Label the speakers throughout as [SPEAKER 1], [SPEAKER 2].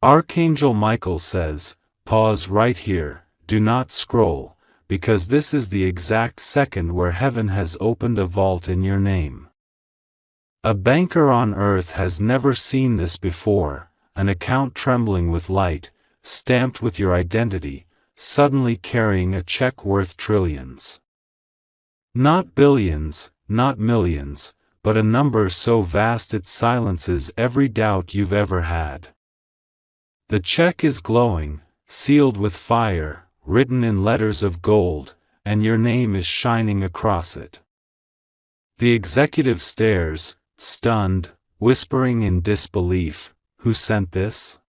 [SPEAKER 1] Archangel Michael says, pause right here, do not scroll, because this is the exact second where heaven has opened a vault in your name. A banker on earth has never seen this before, an account trembling with light, stamped with your identity, suddenly carrying a check worth trillions. Not billions, not millions, but a number so vast it silences every doubt you've ever had. The check is glowing, sealed with fire, written in letters of gold, and your name is shining across it. The executive stares, stunned, whispering in disbelief, "Who sent this?"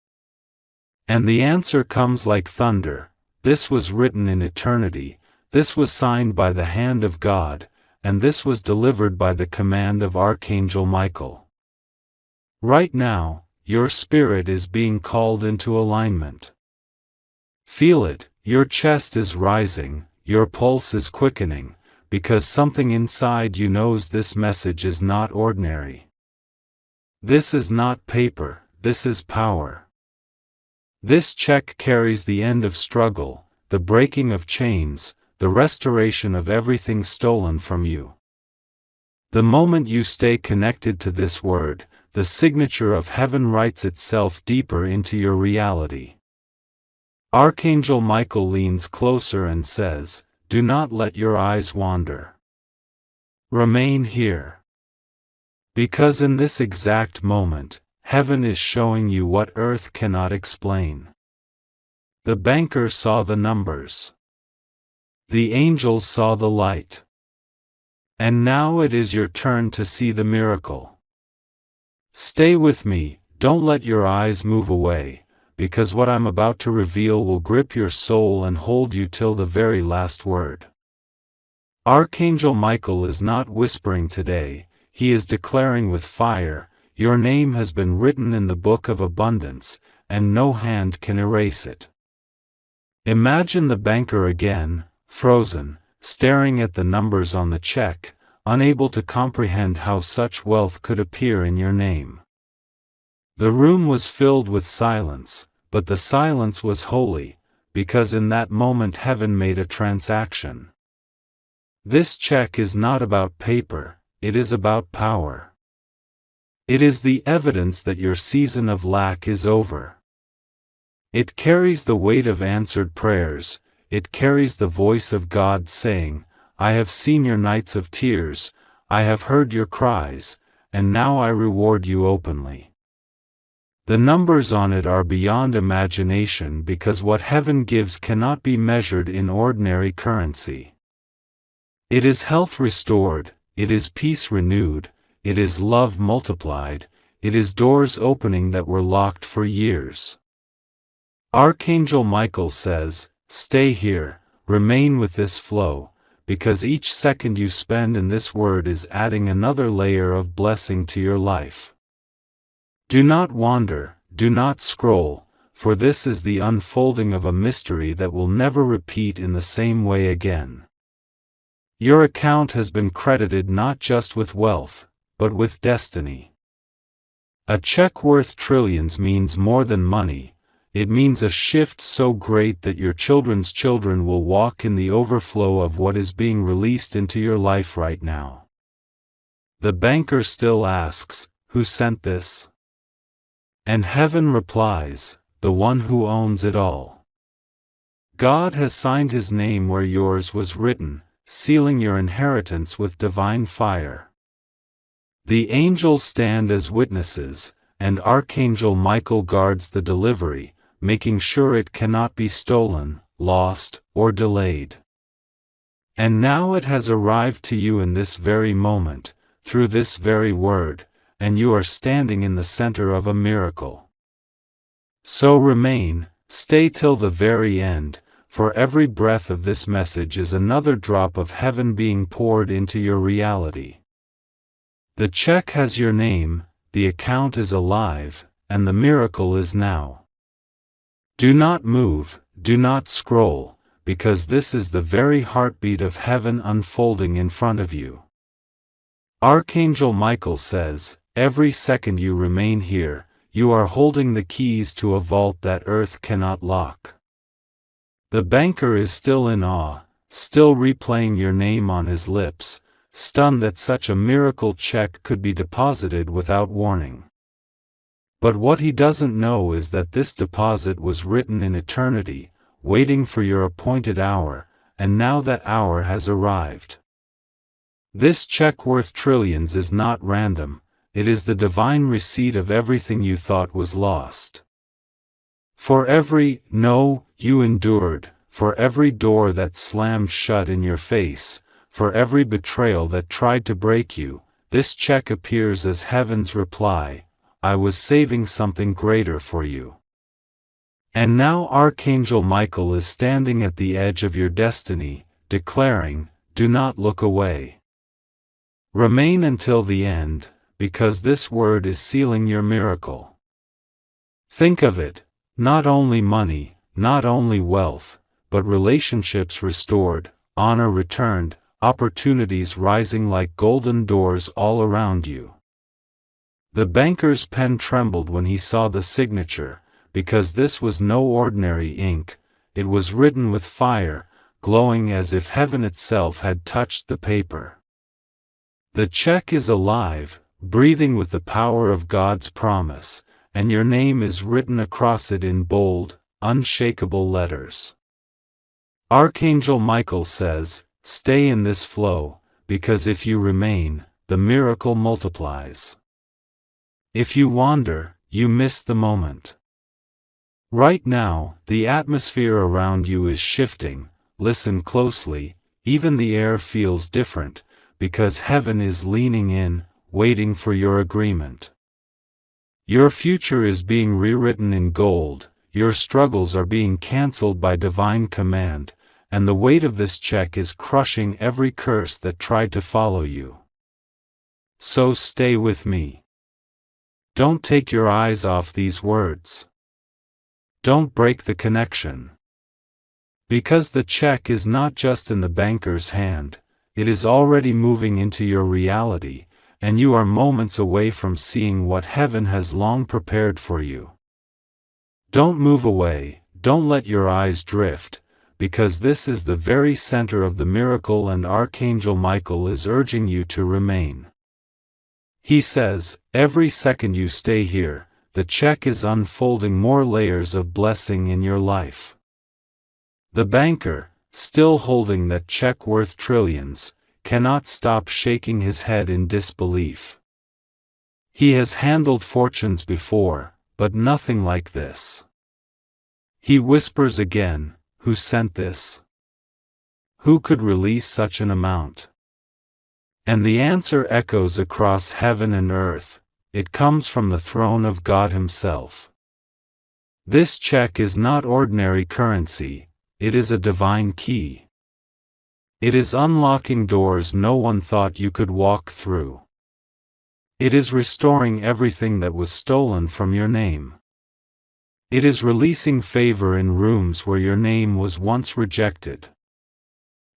[SPEAKER 1] And the answer comes like thunder: this was written in eternity, this was signed by the hand of God, and this was delivered by the command of Archangel Michael. Right now, your spirit is being called into alignment. Feel it, your chest is rising, your pulse is quickening, because something inside you knows this message is not ordinary. This is not paper, this is power. This check carries the end of struggle, the breaking of chains, the restoration of everything stolen from you. The moment you stay connected to this word, the signature of heaven writes itself deeper into your reality. Archangel Michael leans closer and says, "Do not let your eyes wander. Remain here. Because in this exact moment, heaven is showing you what earth cannot explain." The banker saw the numbers. The angels saw the light. And now it is your turn to see the miracle. Stay with me, don't let your eyes move away, because what I'm about to reveal will grip your soul and hold you till the very last word. Archangel Michael is not whispering today, he is declaring with fire, your name has been written in the book of abundance, and no hand can erase it. Imagine the banker again, frozen, staring at the numbers on the check, unable to comprehend how such wealth could appear in your name. The room was filled with silence, but the silence was holy, because in that moment heaven made a transaction. This check is not about paper, it is about power. It is the evidence that your season of lack is over. It carries the weight of answered prayers, it carries the voice of God saying, "I have seen your nights of tears, I have heard your cries, and now I reward you openly." The numbers on it are beyond imagination because what heaven gives cannot be measured in ordinary currency. It is health restored, it is peace renewed, it is love multiplied, it is doors opening that were locked for years. Archangel Michael says, stay here, remain with this flow, because each second you spend in this word is adding another layer of blessing to your life. Do not wander, do not scroll, for this is the unfolding of a mystery that will never repeat in the same way again. Your account has been credited not just with wealth, but with destiny. A check worth trillions means more than money. It means a shift so great that your children's children will walk in the overflow of what is being released into your life right now. The banker still asks, who sent this? And heaven replies, the one who owns it all. God has signed his name where yours was written, sealing your inheritance with divine fire. The angels stand as witnesses, and Archangel Michael guards the delivery, making sure it cannot be stolen, lost, or delayed. And now it has arrived to you in this very moment, through this very word, and you are standing in the center of a miracle. So remain, stay till the very end, for every breath of this message is another drop of heaven being poured into your reality. The check has your name, the account is alive, and the miracle is now. Do not move, do not scroll, because this is the very heartbeat of heaven unfolding in front of you. Archangel Michael says, every second you remain here, you are holding the keys to a vault that earth cannot lock. The banker is still in awe, still replaying your name on his lips, stunned that such a miracle check could be deposited without warning. But what he doesn't know is that this deposit was written in eternity, waiting for your appointed hour, and now that hour has arrived. This check worth trillions is not random, it is the divine receipt of everything you thought was lost. For every "no" you endured, for every door that slammed shut in your face, for every betrayal that tried to break you, this check appears as heaven's reply, I was saving something greater for you. And now Archangel Michael is standing at the edge of your destiny, declaring, do not look away. Remain until the end, because this word is sealing your miracle. Think of it, not only money, not only wealth, but relationships restored, honor returned, opportunities rising like golden doors all around you. The banker's pen trembled when he saw the signature, because this was no ordinary ink, it was written with fire, glowing as if heaven itself had touched the paper. The check is alive, breathing with the power of God's promise, and your name is written across it in bold, unshakable letters. Archangel Michael says, stay in this flow, because if you remain, the miracle multiplies. If you wander, you miss the moment. Right now, the atmosphere around you is shifting, listen closely, even the air feels different, because heaven is leaning in, waiting for your agreement. Your future is being rewritten in gold, your struggles are being cancelled by divine command, and the weight of this check is crushing every curse that tried to follow you. So stay with me. Don't take your eyes off these words. Don't break the connection. Because the check is not just in the banker's hand, it is already moving into your reality, and you are moments away from seeing what heaven has long prepared for you. Don't move away, don't let your eyes drift, because this is the very center of the miracle and Archangel Michael is urging you to remain. He says, every second you stay here, the check is unfolding more layers of blessing in your life. The banker, still holding that check worth trillions, cannot stop shaking his head in disbelief. He has handled fortunes before, but nothing like this. He whispers again, who sent this? Who could release such an amount? And the answer echoes across heaven and earth, it comes from the throne of God Himself. This check is not ordinary currency, it is a divine key. It is unlocking doors no one thought you could walk through. It is restoring everything that was stolen from your name. It is releasing favor in rooms where your name was once rejected.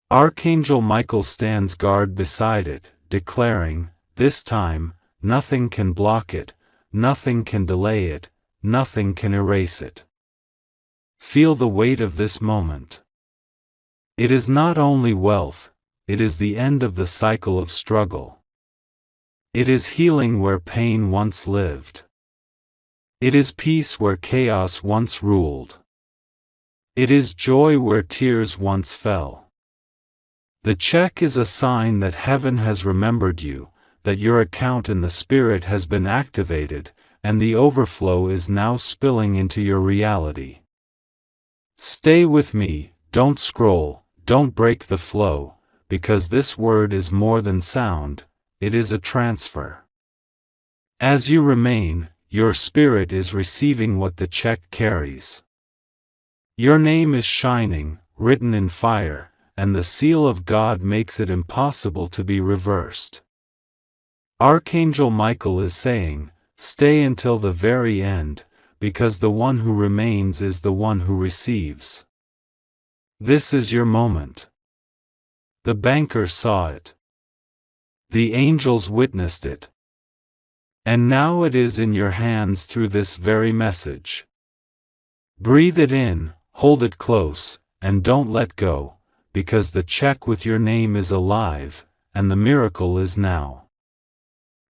[SPEAKER 1] Archangel Michael stands guard beside it, declaring, this time, nothing can block it, nothing can delay it, nothing can erase it. Feel the weight of this moment. It is not only wealth, it is the end of the cycle of struggle. It is healing where pain once lived. It is peace where chaos once ruled. It is joy where tears once fell. The check is a sign that heaven has remembered you, that your account in the Spirit has been activated, and the overflow is now spilling into your reality. Stay with me, don't scroll, don't break the flow, because this word is more than sound, it is a transfer. As you remain, your spirit is receiving what the check carries. Your name is shining, written in fire, and the seal of God makes it impossible to be reversed. Archangel Michael is saying, stay until the very end, because the one who remains is the one who receives. This is your moment. The banker saw it. The angels witnessed it. And now it is in your hands through this very message. Breathe it in, hold it close, and don't let go, because the check with your name is alive, and the miracle is now.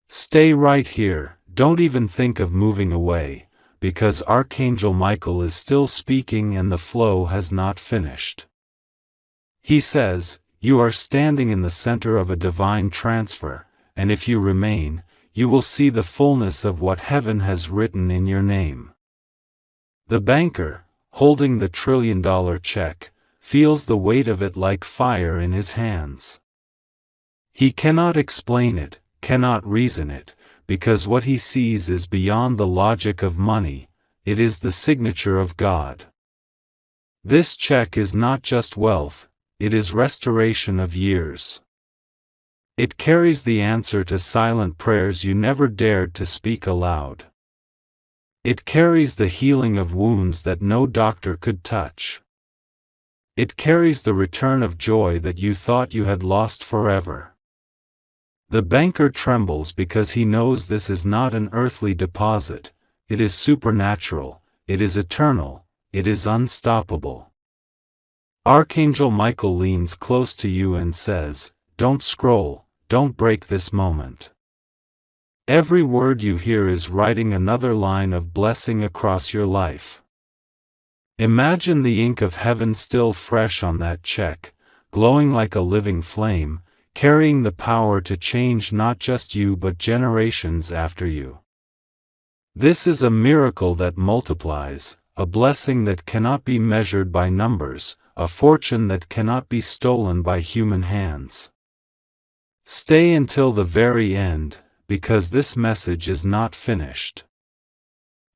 [SPEAKER 1] Stay right here, don't even think of moving away, because Archangel Michael is still speaking and the flow has not finished. He says, you are standing in the center of a divine transfer, and if you remain, you will see the fullness of what heaven has written in your name. The banker, holding the $1 trillion check, feels the weight of it like fire in his hands. He cannot explain it, cannot reason it, because what he sees is beyond the logic of money, it is the signature of God. This check is not just wealth, it is restoration of years. It carries the answer to silent prayers you never dared to speak aloud. It carries the healing of wounds that no doctor could touch. It carries the return of joy that you thought you had lost forever. The banker trembles because he knows this is not an earthly deposit, it is supernatural, it is eternal, it is unstoppable. Archangel Michael leans close to you and says, don't scroll, don't break this moment. Every word you hear is writing another line of blessing across your life. Imagine the ink of heaven still fresh on that check, glowing like a living flame, carrying the power to change not just you but generations after you. This is a miracle that multiplies, a blessing that cannot be measured by numbers, a fortune that cannot be stolen by human hands. Stay until the very end, because this message is not finished.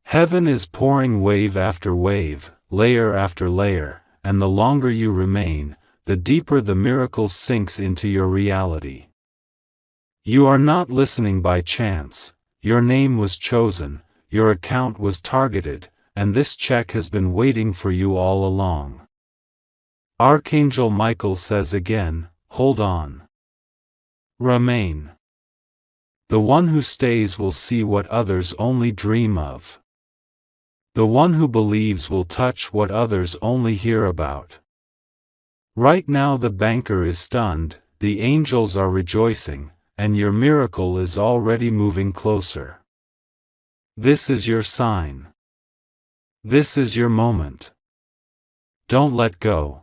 [SPEAKER 1] Heaven is pouring wave after wave, layer after layer, and the longer you remain, the deeper the miracle sinks into your reality. You are not listening by chance, your name was chosen, your account was targeted, and this check has been waiting for you all along. Archangel Michael says again, hold on. Remain. The one who stays will see what others only dream of. The one who believes will touch what others only hear about. Right now the banker is stunned, the angels are rejoicing, and your miracle is already moving closer. This is your sign. This is your moment. Don't let go.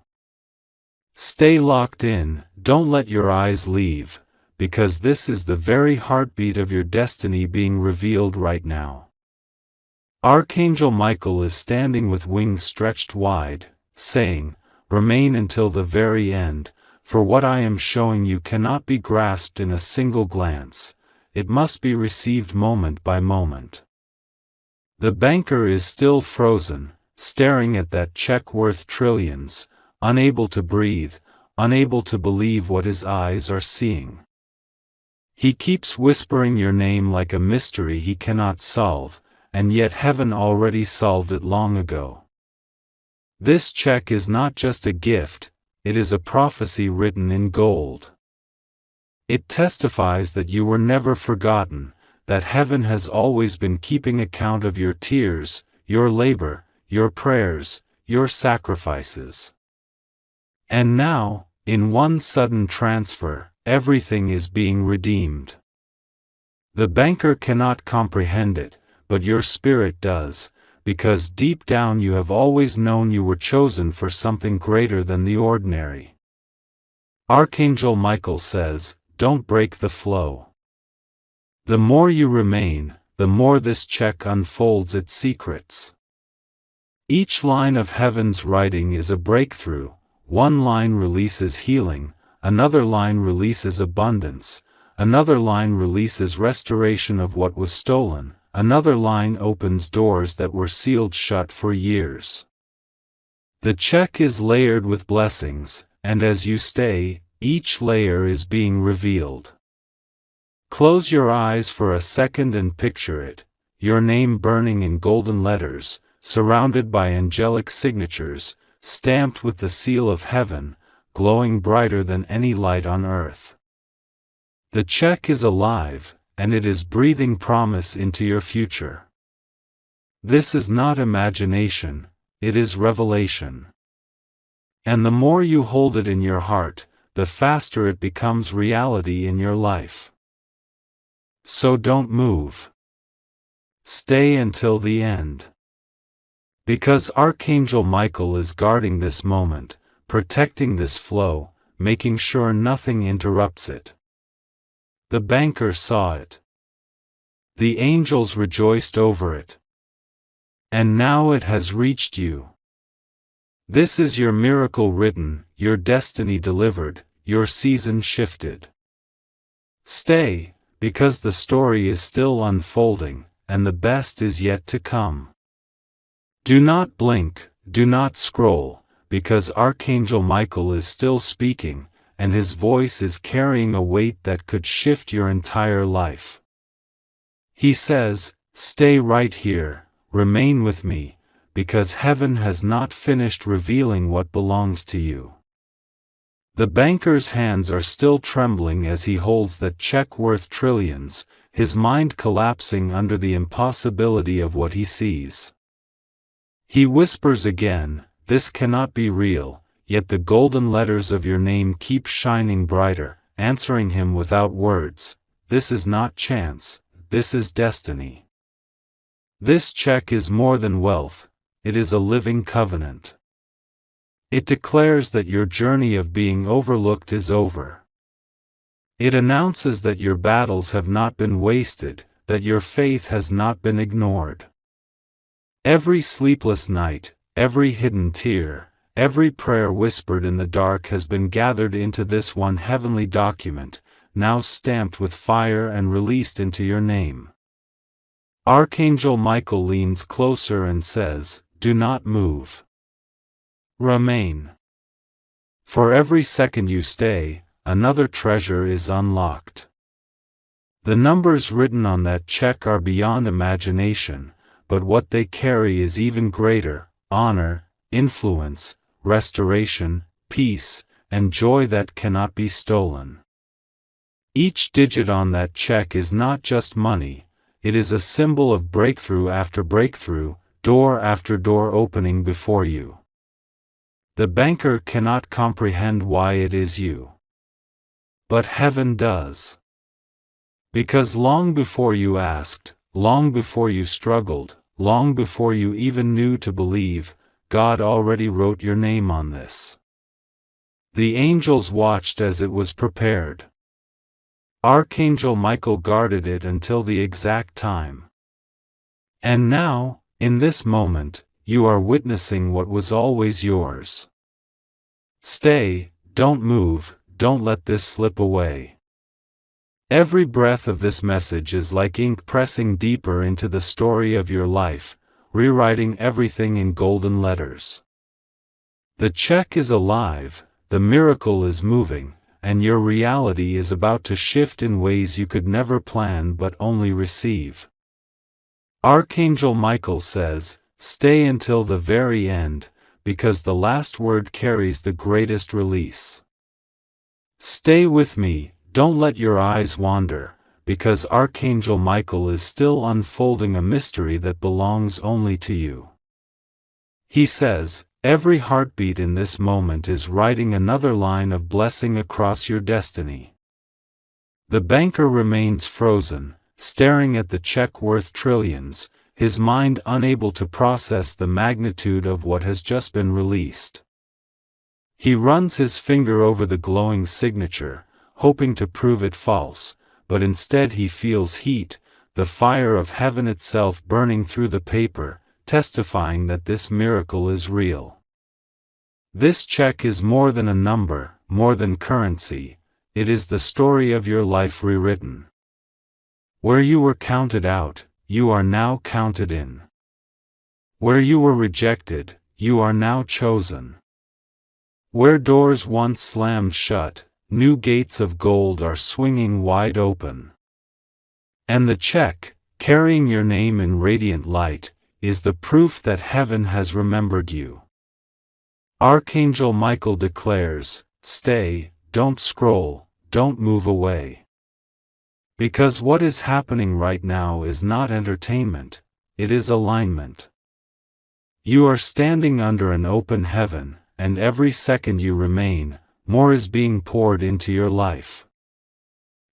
[SPEAKER 1] Stay locked in, don't let your eyes leave, because this is the very heartbeat of your destiny being revealed right now. Archangel Michael is standing with wings stretched wide, saying, remain until the very end, for what I am showing you cannot be grasped in a single glance, it must be received moment by moment. The banker is still frozen, staring at that check worth trillions, unable to breathe, unable to believe what his eyes are seeing. He keeps whispering your name like a mystery he cannot solve, and yet heaven already solved it long ago. This check is not just a gift, it is a prophecy written in gold. It testifies that you were never forgotten, that heaven has always been keeping account of your tears, your labor, your prayers, your sacrifices. And now, in one sudden transfer, everything is being redeemed. The banker cannot comprehend it, but your spirit does, because deep down you have always known you were chosen for something greater than the ordinary. Archangel Michael says, don't break the flow. The more you remain, the more this check unfolds its secrets. Each line of heaven's writing is a breakthrough. One line releases healing, another line releases abundance, another line releases restoration of what was stolen, another line opens doors that were sealed shut for years. The check is layered with blessings, and as you stay, each layer is being revealed. Close your eyes for a second and picture it, your name burning in golden letters, surrounded by angelic signatures, stamped with the seal of heaven, glowing brighter than any light on earth. The check is alive, and it is breathing promise into your future. This is not imagination, it is revelation. And the more you hold it in your heart, the faster it becomes reality in your life. So don't move. Stay until the end. Because Archangel Michael is guarding this moment, protecting this flow, making sure nothing interrupts it. The banker saw it. The angels rejoiced over it. And now it has reached you. This is your miracle written, your destiny delivered, your season shifted. Stay, because the story is still unfolding, and the best is yet to come. Do not blink, do not scroll, because Archangel Michael is still speaking, and his voice is carrying a weight that could shift your entire life. He says, "Stay right here, remain with me, because heaven has not finished revealing what belongs to you." The banker's hands are still trembling as he holds that check worth trillions, his mind collapsing under the impossibility of what he sees. He whispers again, "This cannot be real," yet the golden letters of your name keep shining brighter, answering him without words. This is not chance, this is destiny. This check is more than wealth, it is a living covenant. It declares that your journey of being overlooked is over. It announces that your battles have not been wasted, that your faith has not been ignored. Every sleepless night, every hidden tear, every prayer whispered in the dark has been gathered into this one heavenly document, now stamped with fire and released into your name. Archangel Michael leans closer and says, "Do not move. Remain. For every second you stay, another treasure is unlocked." The numbers written on that check are beyond imagination, but what they carry is even greater: honor, influence, restoration, peace, and joy that cannot be stolen. Each digit on that check is not just money, it is a symbol of breakthrough after breakthrough, door after door opening before you. The banker cannot comprehend why it is you. But heaven does. Because long before you asked, long before you struggled, long before you even knew to believe, God already wrote your name on this. The angels watched as it was prepared. Archangel Michael guarded it until the exact time. And now, in this moment, you are witnessing what was always yours. Stay, don't move, don't let this slip away. Every breath of this message is like ink pressing deeper into the story of your life, rewriting everything in golden letters. The check is alive, the miracle is moving, and your reality is about to shift in ways you could never plan but only receive. Archangel Michael says, "Stay until the very end, because the last word carries the greatest release." Stay with me, don't let your eyes wander, because Archangel Michael is still unfolding a mystery that belongs only to you. He says, "Every heartbeat in this moment is writing another line of blessing across your destiny." The banker remains frozen, staring at the check worth trillions, his mind unable to process the magnitude of what has just been released. He runs his finger over the glowing signature, hoping to prove it false, but instead he feels heat, the fire of heaven itself burning through the paper, testifying that this miracle is real. This check is more than a number, more than currency, it is the story of your life rewritten. Where you were counted out, you are now counted in. Where you were rejected, you are now chosen. Where doors once slammed shut, new gates of gold are swinging wide open. And the check, carrying your name in radiant light, is the proof that heaven has remembered you. Archangel Michael declares, "Stay, don't scroll, don't move away. Because what is happening right now is not entertainment, it is alignment. You are standing under an open heaven, and every second you remain, more is being poured into your life.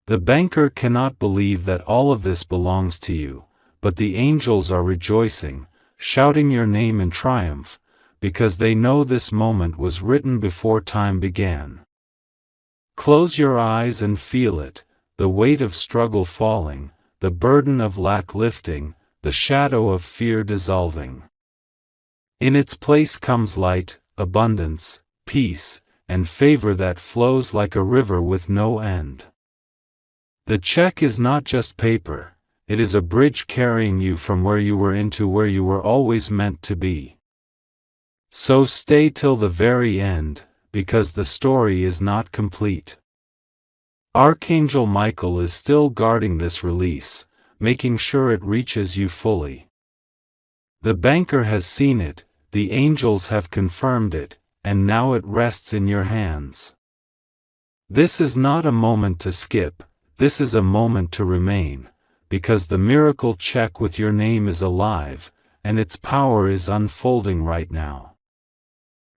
[SPEAKER 1] The banker cannot believe that all of this belongs to you, but the angels are rejoicing, shouting your name in triumph, because they know this moment was written before time began. Close your eyes and feel it, the weight of struggle falling, the burden of lack lifting, the shadow of fear dissolving. In its place comes light, abundance, peace, and favor that flows like a river with no end. The check is not just paper, it is a bridge carrying you from where you were into where you were always meant to be. So stay till the very end, because the story is not complete. Archangel Michael is still guarding this release, making sure it reaches you fully. The banker has seen it, the angels have confirmed it, and now it rests in your hands. This is not a moment to skip, this is a moment to remain, because the miracle check with your name is alive, and its power is unfolding right now.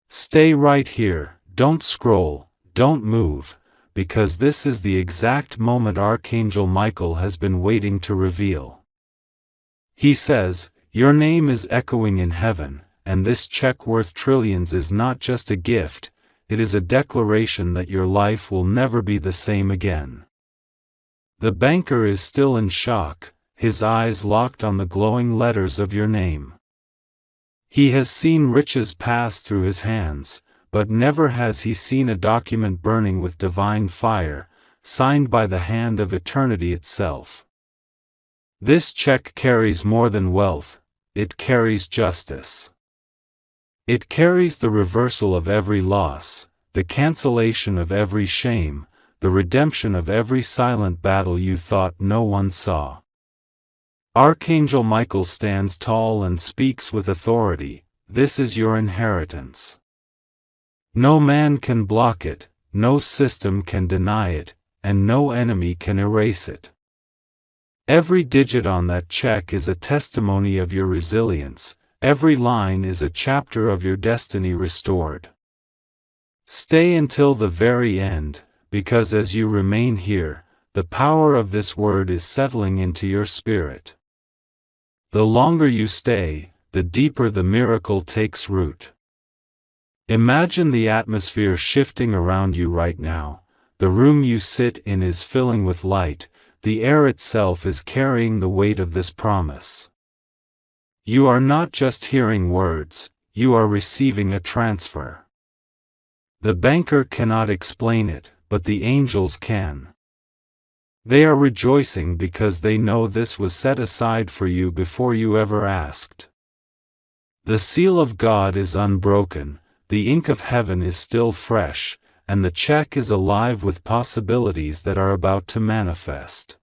[SPEAKER 1] Stay right here, don't scroll, don't move, because this is the exact moment Archangel Michael has been waiting to reveal. He says, your name is echoing in heaven, and this check worth trillions is not just a gift, it is a declaration that your life will never be the same again. The banker is still in shock, his eyes locked on the glowing letters of your name. He has seen riches pass through his hands, but never has he seen a document burning with divine fire, signed by the hand of eternity itself. This check carries more than wealth, it carries justice. It carries the reversal of every loss, the cancellation of every shame, the redemption of every silent battle you thought no one saw. Archangel Michael stands tall and speaks with authority, this is your inheritance. No man can block it, no system can deny it, and no enemy can erase it. Every digit on that check is a testimony of your resilience, every line is a chapter of your destiny restored. Stay until the very end, because as you remain here, the power of this word is settling into your spirit. The longer you stay, the deeper the miracle takes root. Imagine the atmosphere shifting around you right now, the room you sit in is filling with light, the air itself is carrying the weight of this promise. You are not just hearing words, you are receiving a transfer. The banker cannot explain it, but the angels can. They are rejoicing because they know this was set aside for you before you ever asked. The seal of God is unbroken, the ink of heaven is still fresh, and the check is alive with possibilities that are about to manifest.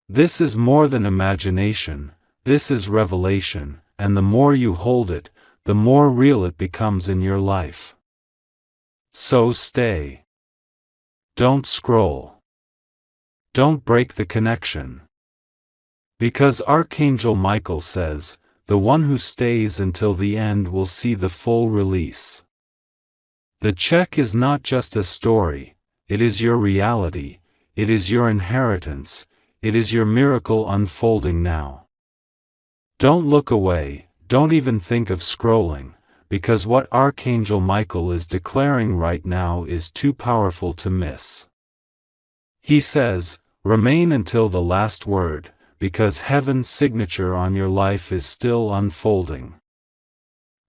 [SPEAKER 1] This is more than imagination, this is revelation, and the more you hold it, the more real it becomes in your life. So stay. Don't scroll. Don't break the connection. Because Archangel Michael says, the one who stays until the end will see the full release. The check is not just a story, it is your reality, it is your inheritance, it is your miracle unfolding now. Don't look away, don't even think of scrolling, because what Archangel Michael is declaring right now is too powerful to miss. He says, remain until the last word, because heaven's signature on your life is still unfolding.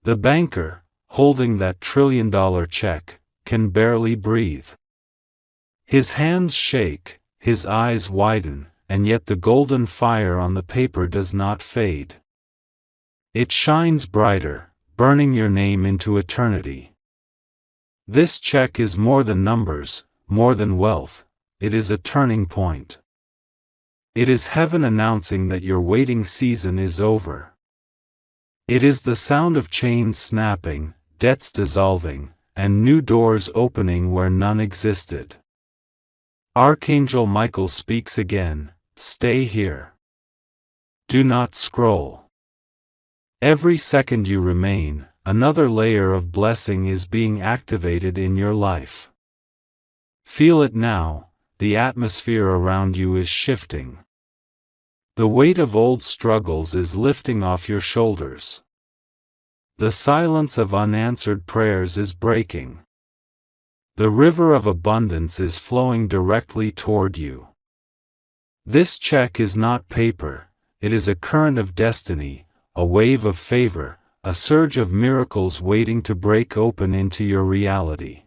[SPEAKER 1] The banker, holding that trillion-dollar check, can barely breathe. His hands shake, his eyes widen, and yet the golden fire on the paper does not fade. It shines brighter, burning your name into eternity. This check is more than numbers, more than wealth, it is a turning point. It is heaven announcing that your waiting season is over. It is the sound of chains snapping, debts dissolving, and new doors opening where none existed. Archangel Michael speaks again, stay here. Do not scroll. Every second you remain, another layer of blessing is being activated in your life. Feel it now, the atmosphere around you is shifting. The weight of old struggles is lifting off your shoulders. The silence of unanswered prayers is breaking. The river of abundance is flowing directly toward you. This check is not paper, it is a current of destiny, a wave of favor, a surge of miracles waiting to break open into your reality.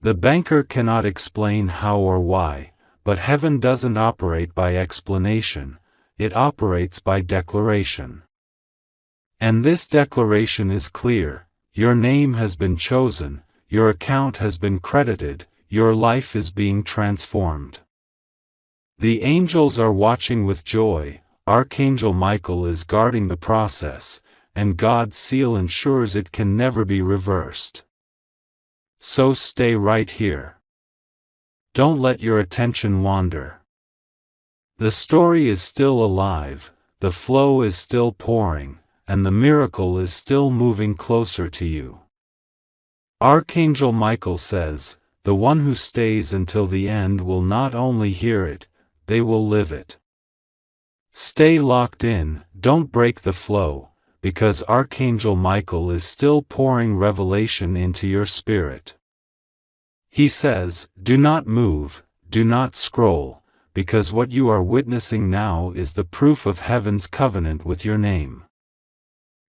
[SPEAKER 1] The banker cannot explain how or why, but heaven doesn't operate by explanation, it operates by declaration. And this declaration is clear: your name has been chosen, your account has been credited, your life is being transformed. The angels are watching with joy, Archangel Michael is guarding the process, and God's seal ensures it can never be reversed. So stay right here. Don't let your attention wander. The story is still alive, the flow is still pouring, and the miracle is still moving closer to you. Archangel Michael says, the one who stays until the end will not only hear it, they will live it. Stay locked in, don't break the flow, because Archangel Michael is still pouring revelation into your spirit. He says, do not move, do not scroll, because what you are witnessing now is the proof of heaven's covenant with your name.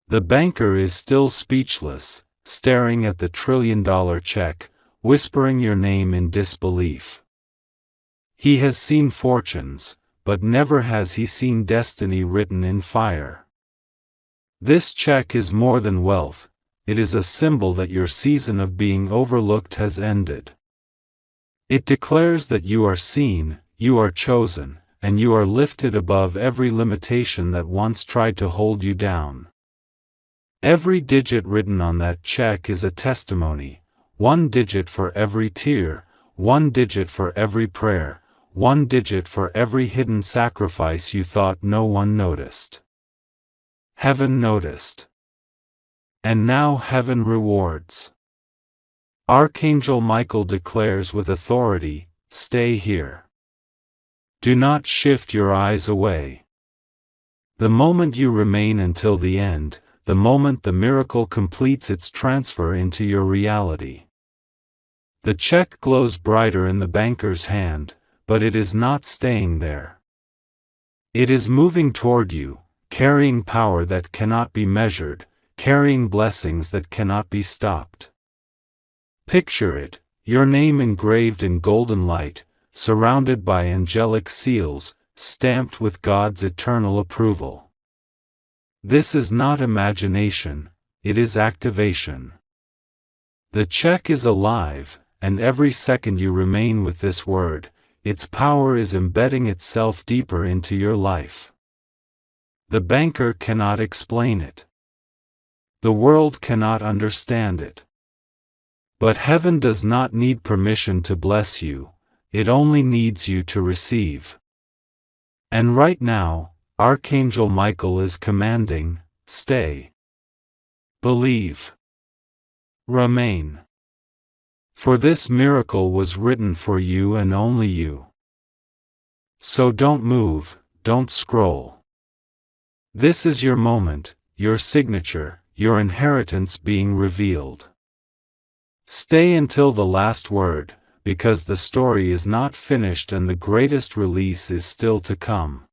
[SPEAKER 1] The banker is still speechless, staring at the $1 trillion check, whispering your name in disbelief. He has seen fortunes, but never has he seen destiny written in fire. This check is more than wealth, it is a symbol that your season of being overlooked has ended. It declares that you are seen, you are chosen, and you are lifted above every limitation that once tried to hold you down. Every digit written on that check is a testimony, 1 digit for every tear, 1 digit for every prayer, 1 digit for every hidden sacrifice you thought no one noticed. Heaven noticed. And now heaven rewards. Archangel Michael declares with authority, stay here. Do not shift your eyes away. The moment you remain until the end, the moment the miracle completes its transfer into your reality. The check glows brighter in the banker's hand, but it is not staying there. It is moving toward you, carrying power that cannot be measured, carrying blessings that cannot be stopped. Picture it, your name engraved in golden light, surrounded by angelic seals, stamped with God's eternal approval. This is not imagination, it is activation. The check is alive, and every second you remain with this word, its power is embedding itself deeper into your life. The banker cannot explain it. The world cannot understand it. But heaven does not need permission to bless you, it only needs you to receive. And right now, Archangel Michael is commanding, stay. Believe. Remain. For this miracle was written for you and only you. So don't move, don't scroll. This is your moment, your signature, your inheritance being revealed. Stay until the last word, because the story is not finished and the greatest release is still to come.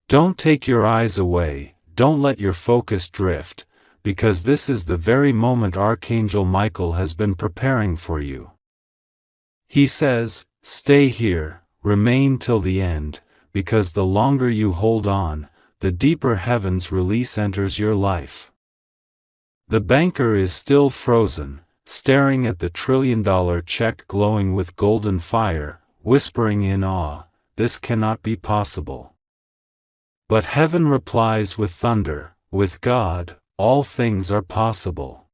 [SPEAKER 1] Don't take your eyes away, don't let your focus drift, because this is the very moment Archangel Michael has been preparing for you. He says, stay here, remain till the end, because the longer you hold on, the deeper heaven's release enters your life. The banker is still frozen, staring at the $1 trillion check glowing with golden fire, whispering in awe, this cannot be possible. But heaven replies with thunder, with God, all things are possible.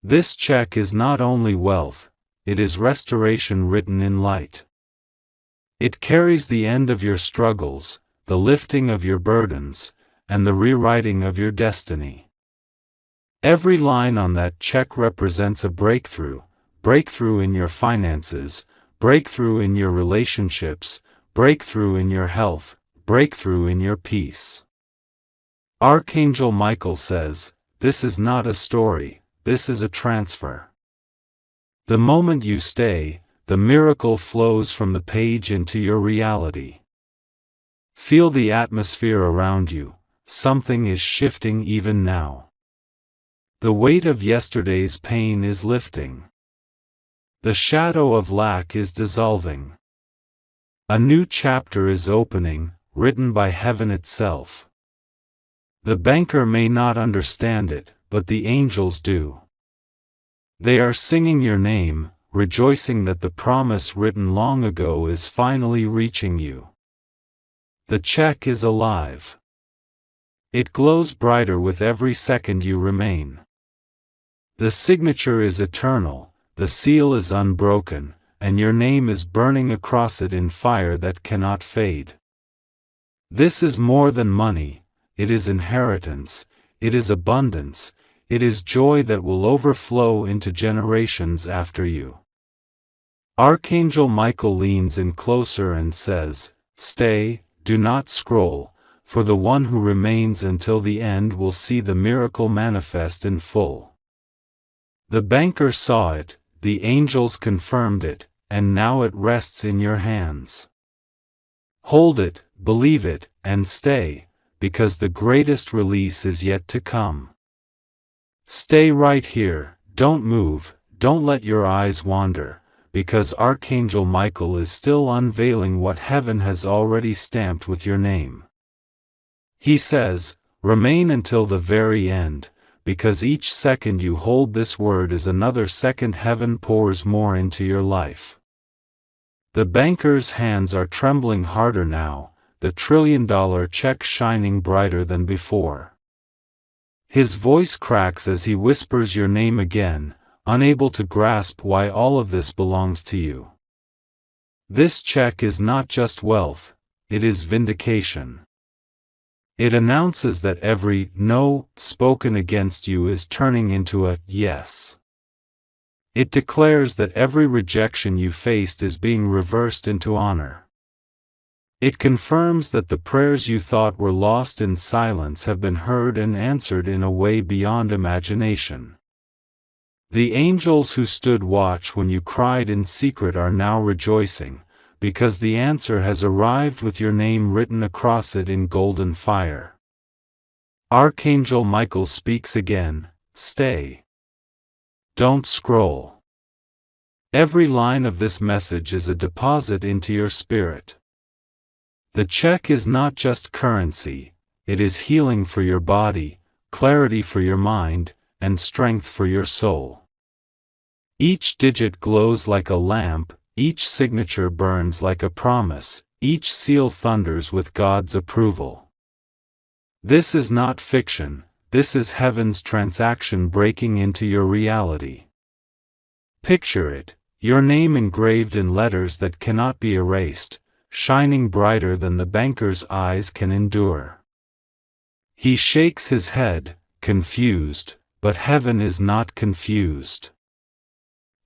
[SPEAKER 1] This check is not only wealth, it is restoration written in light. It carries the end of your struggles, the lifting of your burdens, and the rewriting of your destiny. Every line on that check represents a breakthrough in your finances, breakthrough in your relationships, breakthrough in your health, breakthrough in your peace. Archangel Michael says, this is not a story, this is a transfer. The moment you stay, the miracle flows from the page into your reality. Feel the atmosphere around you, something is shifting even now. The weight of yesterday's pain is lifting. The shadow of lack is dissolving. A new chapter is opening, written by heaven itself. The banker may not understand it, but the angels do. They are singing your name, rejoicing that the promise written long ago is finally reaching you. The check is alive. It glows brighter with every second you remain. The signature is eternal, the seal is unbroken, and your name is burning across it in fire that cannot fade. This is more than money, it is inheritance, it is abundance, it is joy that will overflow into generations after you. Archangel Michael leans in closer and says, stay, do not scroll, for the one who remains until the end will see the miracle manifest in full. The banker saw it, the angels confirmed it, and now it rests in your hands. Hold it, believe it, and stay, because the greatest release is yet to come. Stay right here, don't move, don't let your eyes wander, because Archangel Michael is still unveiling what heaven has already stamped with your name. He says, remain until the very end, because each second you hold this word is another second heaven pours more into your life. The banker's hands are trembling harder now, the $1 trillion check shining brighter than before. His voice cracks as he whispers your name again, unable to grasp why all of this belongs to you. This check is not just wealth, it is vindication. It announces that every no spoken against you is turning into a yes. It declares that every rejection you faced is being reversed into honor. It confirms that the prayers you thought were lost in silence have been heard and answered in a way beyond imagination. The angels who stood watch when you cried in secret are now rejoicing, because the answer has arrived with your name written across it in golden fire. Archangel Michael speaks again, stay. Don't scroll. Every line of this message is a deposit into your spirit. The check is not just currency, it is healing for your body, clarity for your mind, and strength for your soul. Each digit glows like a lamp, each signature burns like a promise, each seal thunders with God's approval. This is not fiction, this is heaven's transaction breaking into your reality. Picture it, your name engraved in letters that cannot be erased, shining brighter than the banker's eyes can endure. He shakes his head, confused, but heaven is not confused.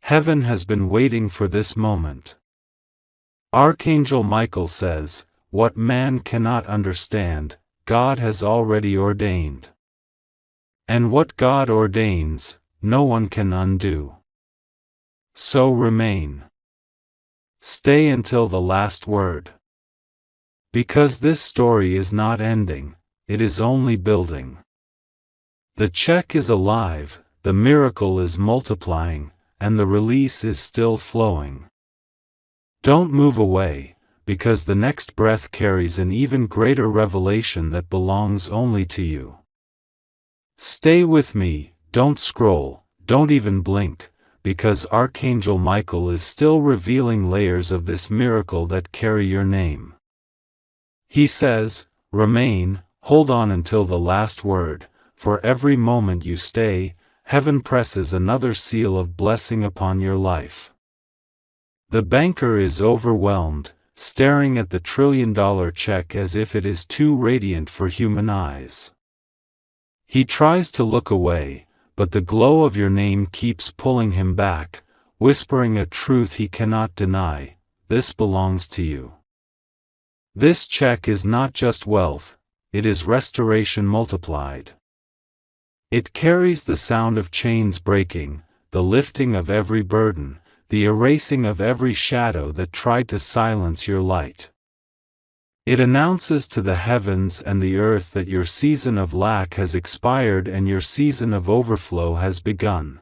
[SPEAKER 1] Heaven has been waiting for this moment. Archangel Michael says, what man cannot understand, God has already ordained. And what God ordains, no one can undo. So remain. Stay until the last word. Because this story is not ending, it is only building. The check is alive, the miracle is multiplying, and the release is still flowing. Don't move away, because the next breath carries an even greater revelation that belongs only to you. Stay with me, don't scroll, don't even blink, because Archangel Michael is still revealing layers of this miracle that carry your name. He says, remain, hold on until the last word, for every moment you stay, heaven presses another seal of blessing upon your life. The banker is overwhelmed, staring at the trillion-dollar check as if it is too radiant for human eyes. He tries to look away, but the glow of your name keeps pulling him back, whispering a truth he cannot deny: this belongs to you. This check is not just wealth, it is restoration multiplied. It carries the sound of chains breaking, the lifting of every burden, the erasing of every shadow that tried to silence your light. It announces to the heavens and the earth that your season of lack has expired and your season of overflow has begun.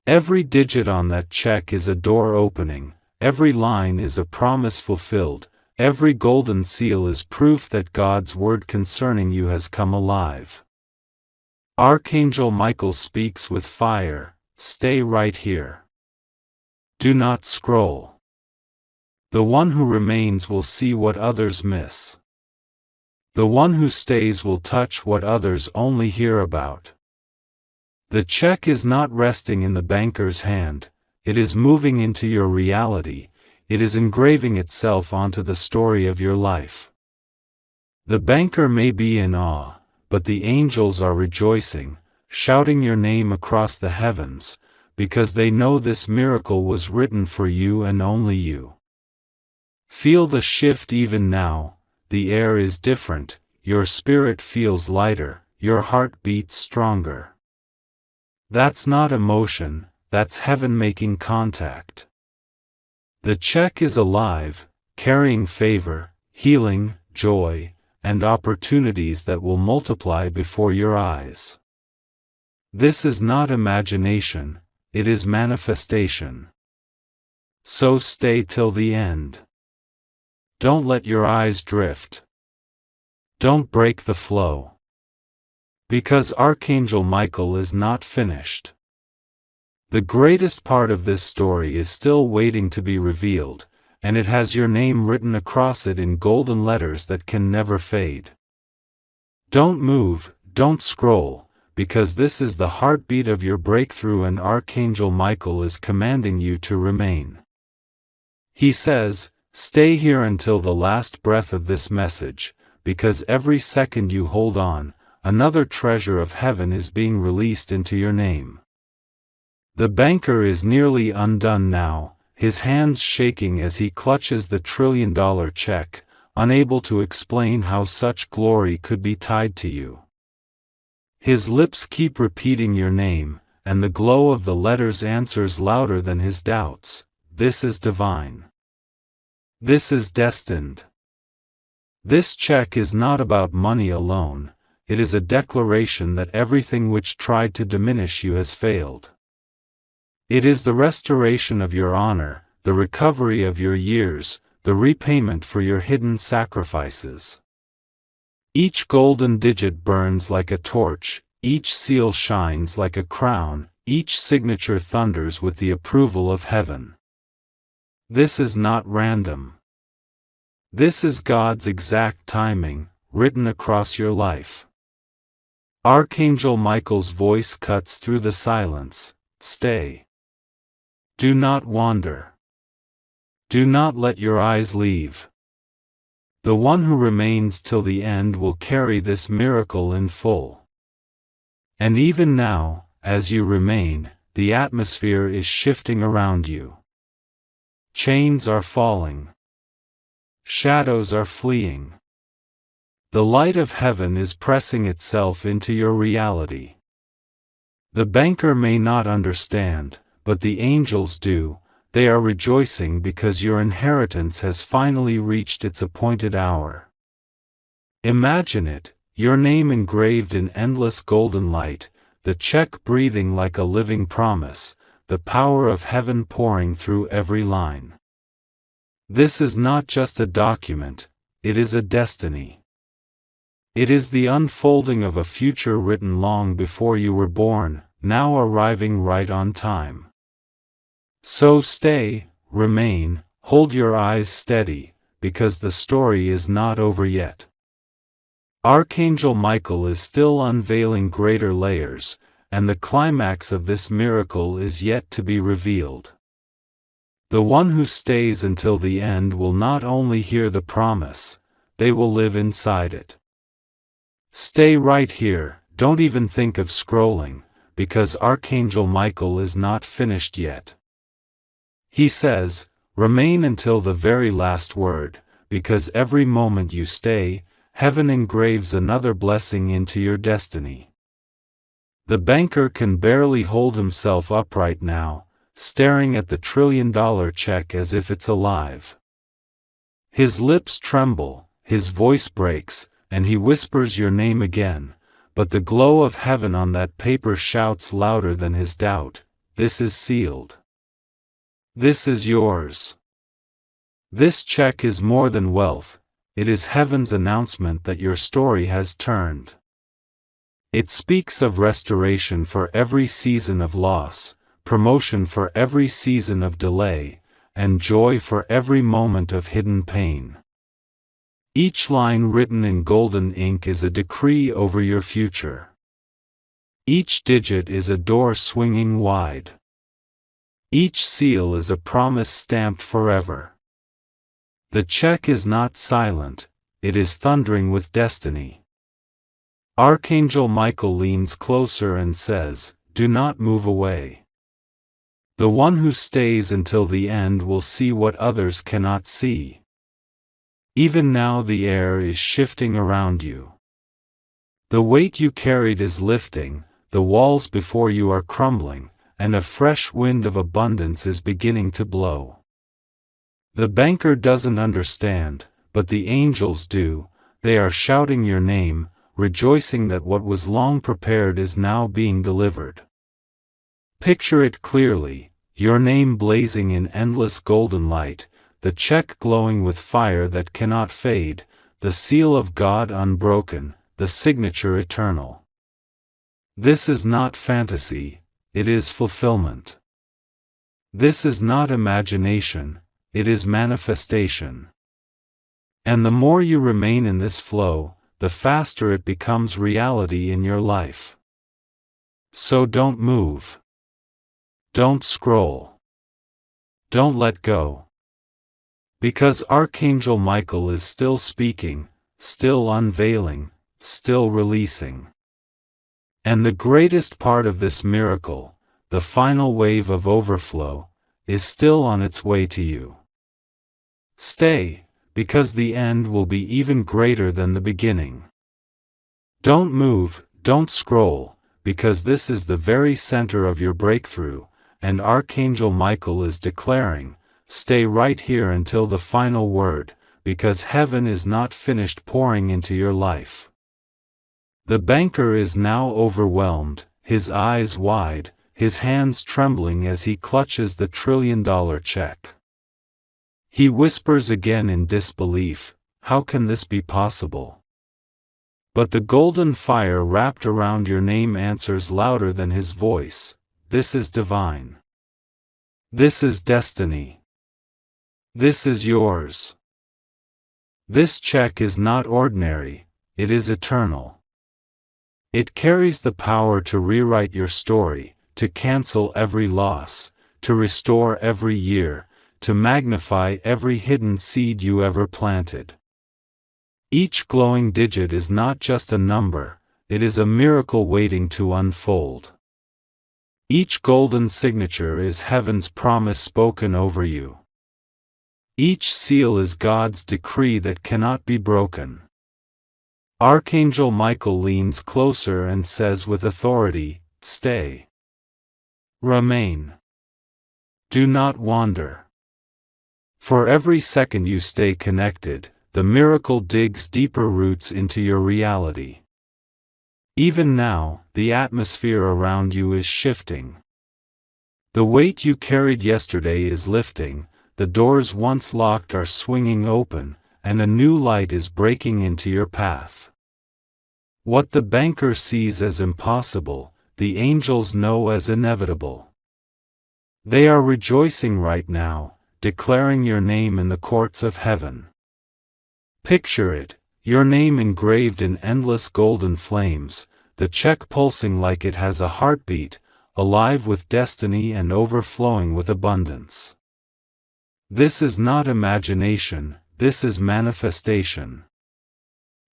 [SPEAKER 1] Every digit on that check is a door opening, every line is a promise fulfilled, every golden seal is proof that God's word concerning you has come alive. Archangel Michael speaks with fire: stay right here. Do not scroll. The one who remains will see what others miss. The one who stays will touch what others only hear about. The check is not resting in the banker's hand, it is moving into your reality, it is engraving itself onto the story of your life. The banker may be in awe, but the angels are rejoicing, shouting your name across the heavens, because they know this miracle was written for you and only you. Feel the shift even now, the air is different, your spirit feels lighter, your heart beats stronger. That's not emotion, that's heaven making contact. The check is alive, carrying favor, healing, joy, and opportunities that will multiply before your eyes. This is not imagination, it is manifestation. So stay till the end. Don't let your eyes drift. Don't break the flow. Because Archangel Michael is not finished. The greatest part of this story is still waiting to be revealed, and it has your name written across it in golden letters that can never fade. Don't move, don't scroll, because this is the heartbeat of your breakthrough and Archangel Michael is commanding you to remain. He says, stay here until the last breath of this message, because every second you hold on, another treasure of heaven is being released into your name. The banker is nearly undone now, his hands shaking as he clutches the trillion-dollar check, unable to explain how such glory could be tied to you. His lips keep repeating your name, and the glow of the letters answers louder than his doubts: this is divine. This is destined. This check is not about money alone, it is a declaration that everything which tried to diminish you has failed. It is the restoration of your honor, the recovery of your years, the repayment for your hidden sacrifices. Each golden digit burns like a torch, each seal shines like a crown, each signature thunders with the approval of heaven. This is not random. This is God's exact timing, written across your life. Archangel Michael's voice cuts through the silence: stay. Do not wander. Do not let your eyes leave. The one who remains till the end will carry this miracle in full. And even now, as you remain, the atmosphere is shifting around you. Chains are falling. Shadows are fleeing. The light of heaven is pressing itself into your reality. The banker may not understand, but the angels do. They are rejoicing because your inheritance has finally reached its appointed hour. Imagine it, your name engraved in endless golden light, the check breathing like a living promise, the power of heaven pouring through every line. This is not just a document, it is a destiny. It is the unfolding of a future written long before you were born, now arriving right on time. So stay, remain, hold your eyes steady, because the story is not over yet. Archangel Michael is still unveiling greater layers, and the climax of this miracle is yet to be revealed. The one who stays until the end will not only hear the promise, they will live inside it. Stay right here, don't even think of scrolling, because Archangel Michael is not finished yet. He says, remain until the very last word, because every moment you stay, heaven engraves another blessing into your destiny. The banker can barely hold himself upright now, staring at the $1 trillion check as if it's alive. His lips tremble, his voice breaks, and he whispers your name again, but the glow of heaven on that paper shouts louder than his doubt, this is sealed. This is yours. This check is more than wealth, it is heaven's announcement that your story has turned. It speaks of restoration for every season of loss, promotion for every season of delay, and joy for every moment of hidden pain. Each line written in golden ink is a decree over your future. Each digit is a door swinging wide. Each seal is a promise stamped forever. The check is not silent, it is thundering with destiny. Archangel Michael leans closer and says, do not move away. The one who stays until the end will see what others cannot see. Even now the air is shifting around you. The weight you carried is lifting, the walls before you are crumbling, and a fresh wind of abundance is beginning to blow. The banker doesn't understand, but the angels do, they are shouting your name, rejoicing that what was long prepared is now being delivered. Picture it clearly, your name blazing in endless golden light, the check glowing with fire that cannot fade, the seal of God unbroken, the signature eternal. This is not fantasy, it is fulfillment. This is not imagination, it is manifestation. And the more you remain in this flow, the faster it becomes reality in your life. So don't move. Don't scroll. Don't let go. Because Archangel Michael is still speaking, still unveiling, still releasing. And the greatest part of this miracle, the final wave of overflow, is still on its way to you. Stay, because the end will be even greater than the beginning. Don't move, don't scroll, because this is the very center of your breakthrough, and Archangel Michael is declaring, stay right here until the final word, because heaven is not finished pouring into your life. The banker is now overwhelmed, his eyes wide, his hands trembling as he clutches the $1 trillion check. He whispers again in disbelief, how can this be possible? But the golden fire wrapped around your name answers louder than his voice, this is divine. This is destiny. This is yours. This check is not ordinary, it is eternal. It carries the power to rewrite your story, to cancel every loss, to restore every year, to magnify every hidden seed you ever planted. Each glowing digit is not just a number, it is a miracle waiting to unfold. Each golden signature is heaven's promise spoken over you. Each seal is God's decree that cannot be broken. Archangel Michael leans closer and says with authority, stay. Remain. Do not wander. For every second you stay connected, the miracle digs deeper roots into your reality. Even now, the atmosphere around you is shifting. The weight you carried yesterday is lifting, the doors once locked are swinging open, and a new light is breaking into your path. What the banker sees as impossible, the angels know as inevitable. They are rejoicing right now, declaring your name in the courts of heaven. Picture it, your name engraved in endless golden flames, the check pulsing like it has a heartbeat, alive with destiny and overflowing with abundance. This is not imagination, this is manifestation.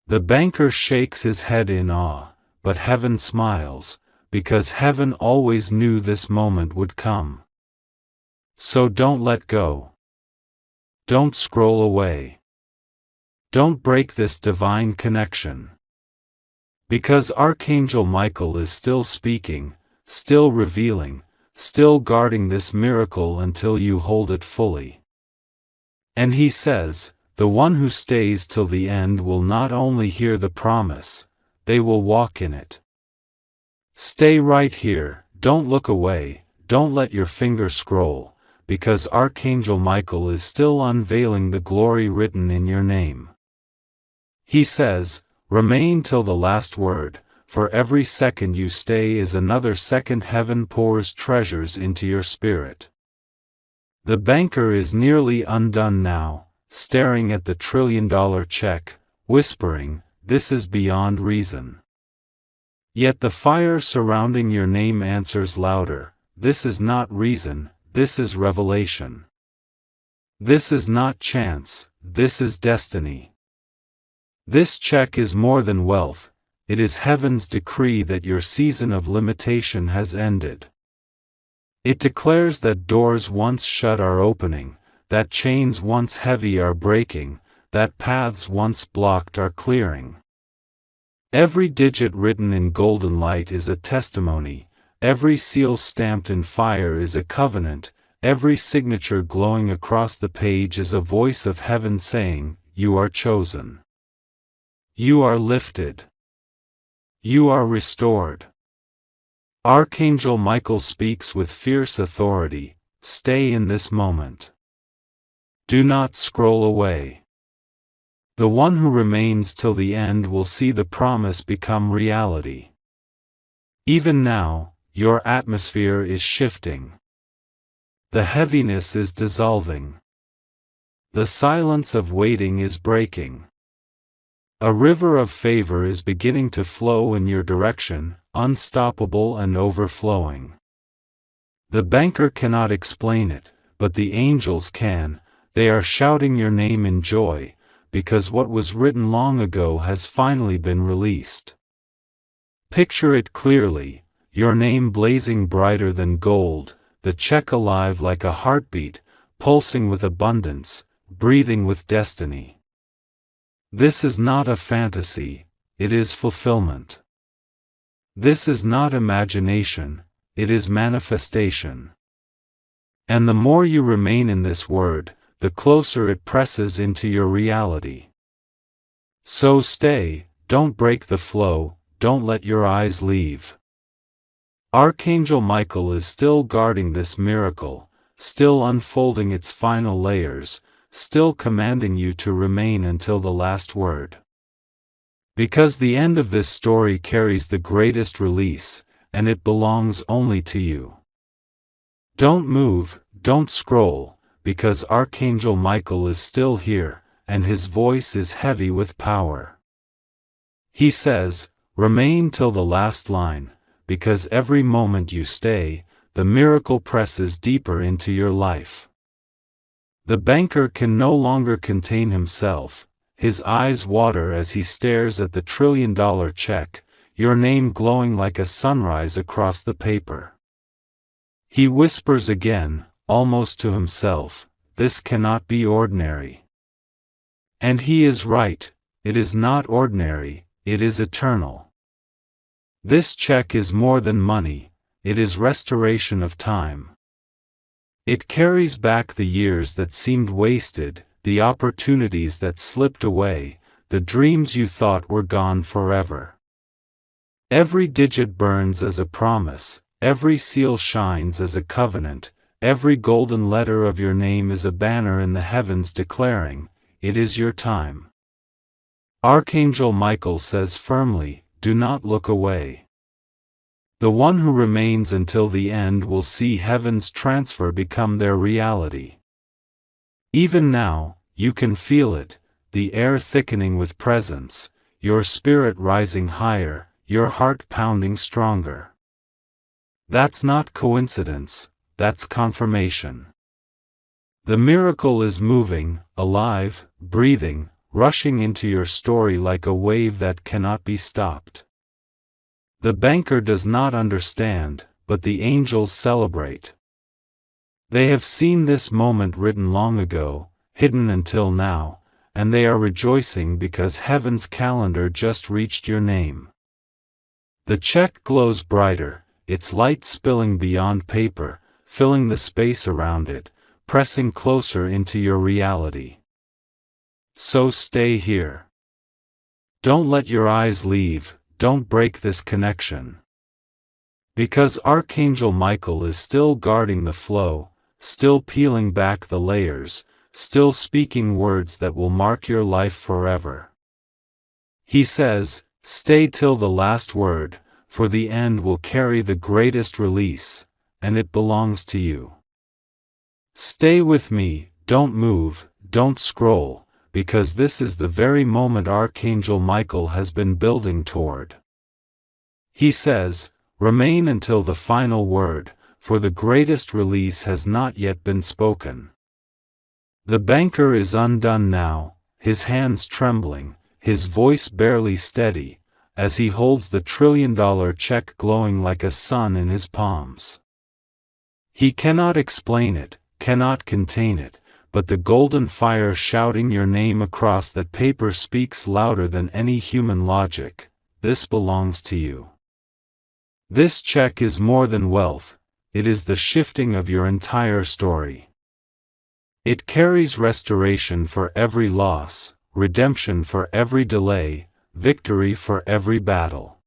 [SPEAKER 1] The banker shakes his head in awe, but heaven smiles, because heaven always knew this moment would come. So don't let go. Don't scroll away. Don't break this divine connection. Because Archangel Michael is still speaking, still revealing, still guarding this miracle until you hold it fully. And he says, the one who stays till the end will not only hear the promise, they will walk in it. Stay right here, don't look away, don't let your finger scroll, because Archangel Michael is still unveiling the glory written in your name. He says, remain till the last word, for every second you stay is another second heaven pours treasures into your spirit. The banker is nearly undone now, staring at the $1 trillion check, whispering, this is beyond reason. Yet the fire surrounding your name answers louder, this is not reason, this is revelation. This is not chance, this is destiny. This check is more than wealth, it is heaven's decree that your season of limitation has ended. It declares that doors once shut are opening, that chains once heavy are breaking, that paths once blocked are clearing. Every digit written in golden light is a testimony, every seal stamped in fire is a covenant, every signature glowing across the page is a voice of heaven saying, you are chosen. You are lifted. You are restored. Archangel Michael speaks with fierce authority, stay in this moment. Do not scroll away. The one who remains till the end will see the promise become reality. Even now, your atmosphere is shifting. The heaviness is dissolving. The silence of waiting is breaking. A river of favor is beginning to flow in your direction, unstoppable and overflowing. The banker cannot explain it, but the angels can, they are shouting your name in joy, because what was written long ago has finally been released. Picture it clearly, your name blazing brighter than gold, the check alive like a heartbeat, pulsing with abundance, breathing with destiny. This is not a fantasy, it is fulfillment. This is not imagination, it is manifestation. And the more you remain in this word, the closer it presses into your reality. So stay, don't break the flow, don't let your eyes leave. Archangel Michael is still guarding this miracle, still unfolding its final layers, still commanding you to remain until the last word. Because the end of this story carries the greatest release, and it belongs only to you. Don't move, don't scroll, because Archangel Michael is still here, and his voice is heavy with power. He says, remain till the last line, because every moment you stay, the miracle presses deeper into your life. The banker can no longer contain himself, his eyes water as he stares at the $1 trillion check, your name glowing like a sunrise across the paper. He whispers again, almost to himself, this cannot be ordinary. And he is right, it is not ordinary, it is eternal. This check is more than money, it is restoration of time. It carries back the years that seemed wasted, the opportunities that slipped away, the dreams you thought were gone forever. Every digit burns as a promise, every seal shines as a covenant, every golden letter of your name is a banner in the heavens declaring, it is your time. Archangel Michael says firmly, do not look away. The one who remains until the end will see heaven's transfer become their reality. Even now, you can feel it, the air thickening with presence, your spirit rising higher, your heart pounding stronger. That's not coincidence, that's confirmation. The miracle is moving, alive, breathing, rushing into your story like a wave that cannot be stopped. The banker does not understand, but the angels celebrate. They have seen this moment written long ago, hidden until now, and they are rejoicing because heaven's calendar just reached your name. The check glows brighter, its light spilling beyond paper, filling the space around it, pressing closer into your reality. So stay here. Don't let your eyes leave, don't break this connection. Because Archangel Michael is still guarding the flow, still peeling back the layers, still speaking words that will mark your life forever. He says, stay till the last word, for the end will carry the greatest release, and it belongs to you. Stay with me, don't move, don't scroll, because this is the very moment Archangel Michael has been building toward. He says, remain until the final word, for the greatest release has not yet been spoken. The banker is undone now, his hands trembling, his voice barely steady, as he holds the $1 trillion check glowing like a sun in his palms. He cannot explain it, cannot contain it, but the golden fire shouting your name across that paper speaks louder than any human logic. This belongs to you. This check is more than wealth, it is the shifting of your entire story. It carries restoration for every loss, redemption for every delay, victory for every battle.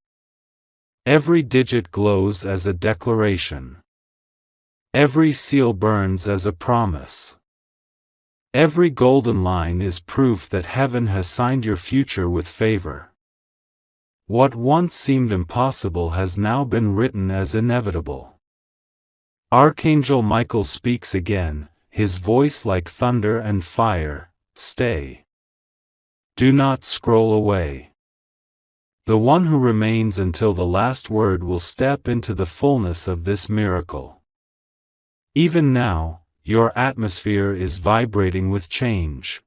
[SPEAKER 1] Every digit glows as a declaration. Every seal burns as a promise. Every golden line is proof that heaven has signed your future with favor. What once seemed impossible has now been written as inevitable. Archangel Michael speaks again, his voice like thunder and fire, stay. Do not scroll away. The one who remains until the last word will step into the fullness of this miracle. Even now, your atmosphere is vibrating with change.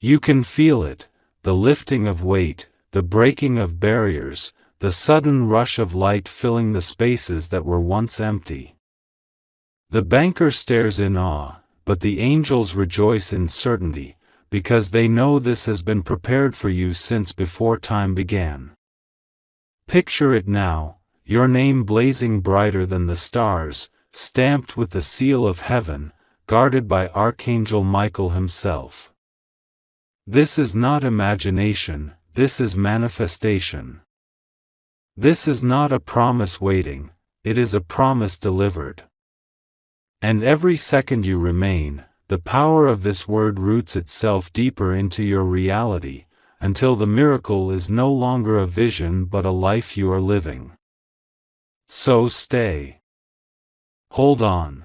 [SPEAKER 1] You can feel it, the lifting of weight, the breaking of barriers, the sudden rush of light filling the spaces that were once empty. The banker stares in awe, but the angels rejoice in certainty, because they know this has been prepared for you since before time began. Picture it now, your name blazing brighter than the stars, stamped with the seal of heaven, guarded by Archangel Michael himself. This is not imagination, this is manifestation. This is not a promise waiting, it is a promise delivered. And every second you remain, the power of this word roots itself deeper into your reality, until the miracle is no longer a vision but a life you are living. So stay. Hold on.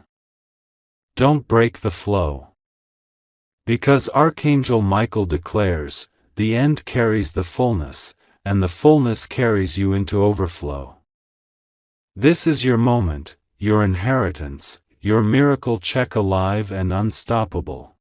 [SPEAKER 1] Don't break the flow. Because Archangel Michael declares, the end carries the fullness, and the fullness carries you into overflow. This is your moment, your inheritance, your miracle check alive and unstoppable.